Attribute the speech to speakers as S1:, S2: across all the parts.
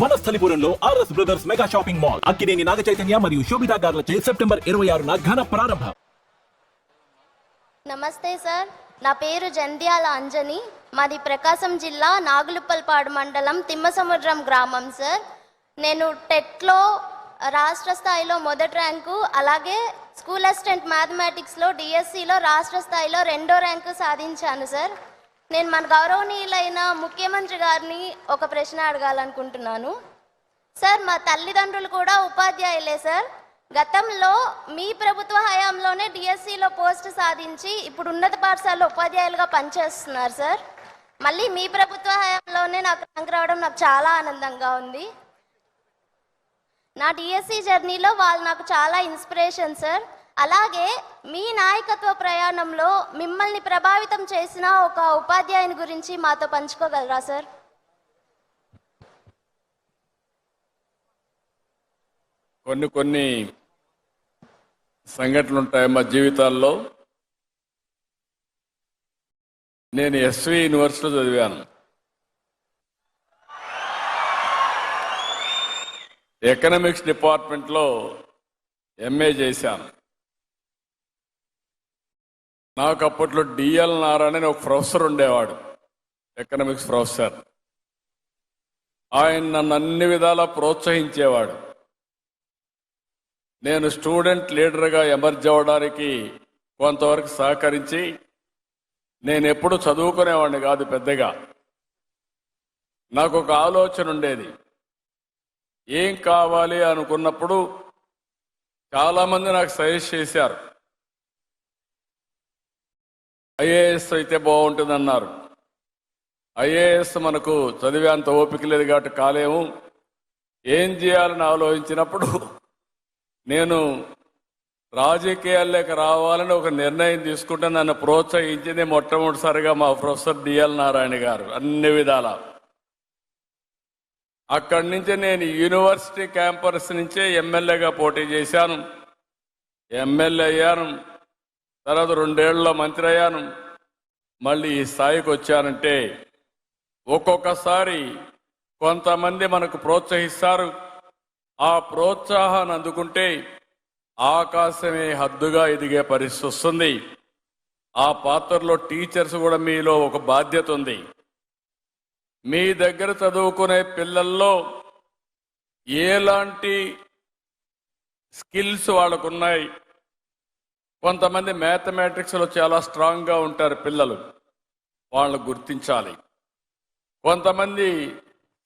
S1: వనస్థలిపురంలో RS Brothers mega shopping mall Akkineni Naga Chaitanya మరియు Sobhita గార్లచే September 26న ఘన ప్రారంభం.
S2: నమస్తే సార్, నా పేరు జంధ్యాల అంజని. మాది ప్రకాశం జిల్లా నాగులుప్పల్పాడు మండలం తిమ్మసముద్రం గ్రామం సార్. నేను టెట్లో రాష్ట్ర స్థాయిలో మొదటి ర్యాంకు, అలాగే స్కూల్ అసిస్టెంట్ మ్యాథమెటిక్స్లో డిఎస్సిలో రాష్ట్ర స్థాయిలో 2వ ర్యాంకు సాధించాను సార్. నేను మన గౌరవనీయులైన ముఖ్యమంత్రి గారిని ఒక ప్రశ్న అడగాలనుకుంటున్నాను సార్. మా తల్లిదండ్రులు కూడా ఉపాధ్యాయులే సార్. గతంలో మీ ప్రభుత్వ హయాంలోనే డిఎస్సిలో పోస్ట్ సాధించి ఇప్పుడు ఉన్నత పాఠశాలలో ఉపాధ్యాయులుగా పనిచేస్తున్నారు సార్. మళ్ళీ మీ ప్రభుత్వ హయాంలోనే నాకు ర్యాంక్ రావడం నాకు చాలా ఆనందంగా ఉంది. నా డిఎస్సి జర్నీలో వాళ్ళు నాకు చాలా ఇన్స్పిరేషన్ సార్. అలాగే మీ నాయకత్వ ప్రయాణంలో మిమ్మల్ని ప్రభావితం చేసిన ఒక ఉపాధ్యాయుని గురించి మాతో పంచుకోగలరా సార్?
S3: కొన్ని సంఘటనలు ఉంటాయి మా జీవితాల్లో. నేను ఎస్వి యూనివర్సిటీలో చదివాను. ఎకనామిక్స్ డిపార్ట్మెంట్లో ఎంఏ చేశాను. నాకు అప్పట్లో డిఎల్ నారాయణ అని ఒక ప్రొఫెసర్ ఉండేవాడు, ఎకనామిక్స్ ప్రొఫెసర్. ఆయన నన్ను అన్ని విధాలా ప్రోత్సహించేవాడు. నేను స్టూడెంట్ లీడర్గా ఎమర్జ్ అవ్వడానికి కొంతవరకు సహకరించి, నేను ఎప్పుడు చదువుకునేవాడిని కాదు పెద్దగా. నాకు ఒక ఆలోచన ఉండేది, ఏం కావాలి అనుకున్నప్పుడు చాలామంది నాకు సజెస్ట్ చేశారు. ఐఏఎస్ అయితే బాగుంటుంది అన్నారు. ఐఏఎస్ మనకు చదివేంత ఓపిక లేదు కాబట్టి కాలేము. ఏం చేయాలని ఆలోచించినప్పుడు నేను రాజకీయాల్లోకి రావాలని ఒక నిర్ణయం తీసుకుంటే నన్ను ప్రోత్సహించింది మొట్టమొదటిసారిగా మా ప్రొఫెసర్ డిఎల్ నారాయణ గారు అన్ని విధాల. అక్కడి నుంచి నేను యూనివర్సిటీ క్యాంపస్ నుంచే ఎమ్మెల్యేగా పోటీ చేశాను. ఎమ్మెల్యే అయ్యాను. తర్వాత 2 ఏళ్లలో మంత్రి అయ్యాను. మళ్ళీ ఈ స్థాయికి వచ్చానంటే ఒక్కొక్కసారి కొంతమంది మనకు ప్రోత్సహిస్తారు. ఆ ప్రోత్సాహాన్ని అందుకుంటే ఆకాశమే హద్దుగా ఎదిగే పరిస్థితి వస్తుంది. ఆ పాత్రలో టీచర్స్ కూడా మీలో ఒక బాధ్యత ఉంది. మీ దగ్గర చదువుకునే పిల్లల్లో ఎలాంటి స్కిల్స్ వాళ్ళకున్నాయి. కొంతమంది మ్యాథమెటిక్స్లో చాలా స్ట్రాంగ్గా ఉంటారు పిల్లలు, వాళ్ళని గుర్తించాలి. కొంతమంది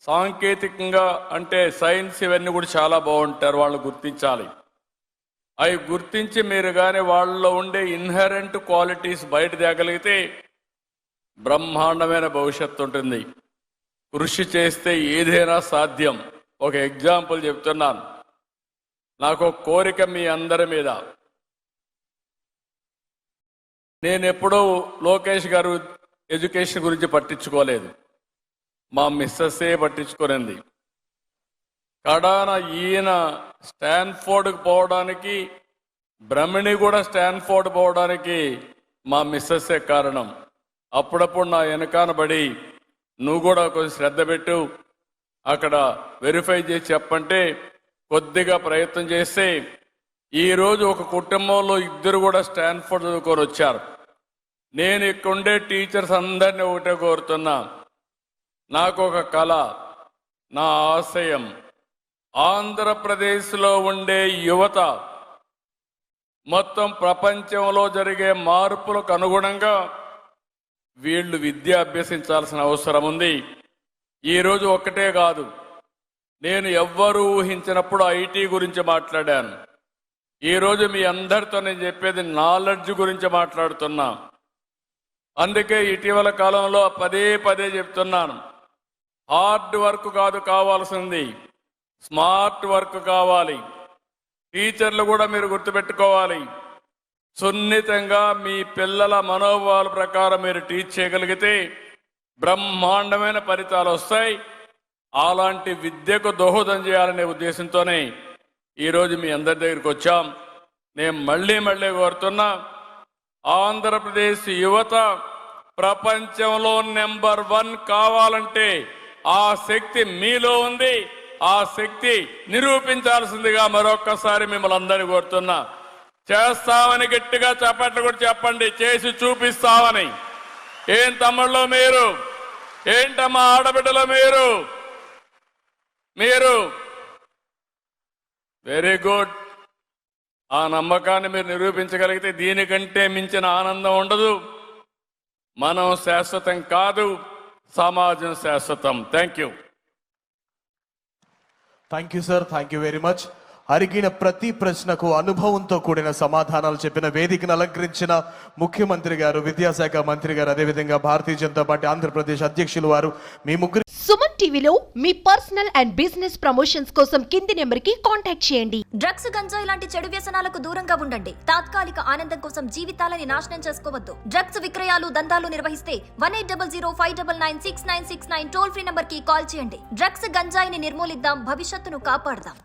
S3: సాంకేతికంగా అంటే సైన్స్ ఇవన్నీ కూడా చాలా బాగుంటారు, వాళ్ళని గుర్తించాలి. అవి గుర్తించి మీరు కానీ వాళ్ళలో ఉండే ఇన్హెరెంట్ క్వాలిటీస్ బయట తేగలిగితే బ్రహ్మాండమైన భవిష్యత్తు ఉంటుంది. కృషి చేస్తే ఏదైనా సాధ్యం. ఒక ఎగ్జాంపుల్ చెప్తున్నాను. నాకు ఒక కోరిక మీ అందరి మీద. నేను ఎప్పుడూ లోకేష్ గారు ఎడ్యుకేషన్ గురించి పట్టించుకోలేదు, మా మిస్సెస్సే పట్టించుకునేది. కడాన ఈయన స్టాన్ఫోర్డ్కి పోవడానికి, బ్రహ్మణి కూడా స్టాన్ఫోర్డ్ పోవడానికి మా మిస్సెస్సే కారణం. అప్పుడప్పుడు నా వెనకానబడి నువ్వు కూడా కొంచెం శ్రద్ధ పెట్టు, అక్కడ వెరిఫై చేసి చెప్పంటే కొద్దిగా ప్రయత్నం చేస్తే ఈరోజు ఒక కుటుంబంలో 2 కూడా స్టాన్ఫోర్డ్ చదువుకొని వచ్చారు. నేను ఇక్కడుండే టీచర్స్ అందరినీ ఒకటే కోరుతున్నా, నాకు ఒక కళ, నా ఆశయం, ఆంధ్రప్రదేశ్లో ఉండే యువత మొత్తం ప్రపంచంలో జరిగే మార్పులకు అనుగుణంగా వీళ్ళు విద్య అభ్యసించాల్సిన అవసరం ఉంది. ఈరోజు ఒక్కటే కాదు, నేను ఎవ్వరూ ఊహించినప్పుడు ఐటీ గురించి మాట్లాడాను. ఈరోజు మీ అందరితో నేను చెప్పేది నాలెడ్జ్ గురించి మాట్లాడుతున్నా. అందుకే ఇటీవల కాలంలో పదే చెప్తున్నాను, హార్డ్ వర్క్ కాదు కావాల్సింది, స్మార్ట్ వర్క్ కావాలి. టీచర్లు కూడా మీరు గుర్తుపెట్టుకోవాలి, సున్నితంగా మీ పిల్లల మనోభావాల ప్రకారం మీరు టీచ్ చేయగలిగితే బ్రహ్మాండమైన ఫలితాలు వస్తాయి. అలాంటి విద్యకు దోహదం చేయాలనే ఉద్దేశంతోనే ఈరోజు మీ అందరి దగ్గరికి వచ్చాం. నేను మళ్ళీ కోరుతున్నా, ఆంధ్రప్రదేశ్ యువత ప్రపంచంలో నెంబర్ 1 కావాలంటే ఆ శక్తి మీలో ఉంది. ఆ శక్తి నిరూపించాల్సిందిగా మరొక్కసారి మిమ్మల్ని అందరినీ కోరుతున్నా. చేస్తామని గట్టిగా చప్పట్లు కూడా చెప్పండి, చేసి చూపిస్తామని. ఏం తమ్ముళ్ళు మీరు, ఏంటమ్మా ఆడబిడ్డలు మీరు వెరీ గుడ్. ఆ నమ్మకాన్ని మీరు నిరూపించగలిగితే దీనికంటే మించిన ఆనందం ఉండదు. మనం శాశ్వతం కాదు, సమాజం శాశ్వతం. Thank you.
S4: Thank you sir, thank you very much. అడిగిన ప్రతి ప్రశ్నకు అనుభవంతో కూడిన సమాధానాలు చెప్పిన వేదికను అలంకరించిన ముఖ్యమంత్రి గారు, విద్యాశాఖ మంత్రి గారు, అదేవిధంగా భారతీయ జనతా పార్టీ ఆంధ్రప్రదేశ్ అధ్యక్షులు వారు, మీ ముగ్గురు.
S5: సుమన్ టీవీలో మీ పర్సనల్ అండ్ బిజినెస్ ప్రమోషన్స్ కోసం కింది నెంబర్కి కాంటాక్ట్ చేయండి.
S6: డ్రగ్స్, గంజాయి లాంటి చెడు వ్యసనాలకు దూరంగా ఉండండి. తాత్కాలిక ఆనందం కోసం జీవితాలని నాశనం చేసుకోవద్దు. డ్రగ్స్ విక్రయాలు, దందాలు నిర్వహిస్తే 180059996969 టోల్ ఫ్రీ నంబర్ కి కాల్ చేయండి. డ్రగ్స్, గంజాయిని నిర్మూలిద్దాం, భవిష్యత్తును కాపాడదాం.